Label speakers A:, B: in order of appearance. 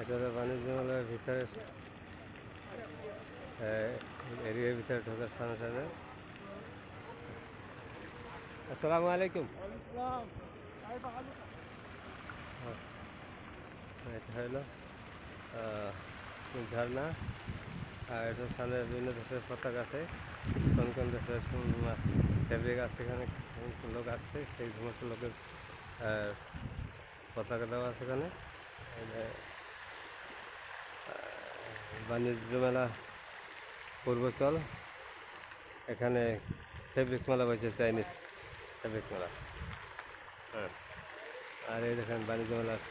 A: ভিতরে বাণিজ্য মেলার ভিতরে এরিয়ার ভিতরে ঢোকার সামনে সামনে। আসসালামু আলাইকুম। এটা হলো ঝর্ণা, আর এটার সামনে বিভিন্ন দেশের পতাকা আছে। কোন কোন দেশের ফেব্রিক আছে, এখানে লোক আসছে, সেই সমস্ত লোকের পতাকা দেওয়া আছে এখানে। বাণিজ্য মেলা পূর্বচল, এখানে ফেব্রিক মেলা বসেছে, চাইনিজ ফেব্রিক মেলা। হ্যাঁ, আর এই দেখেন বাণিজ্য মেলার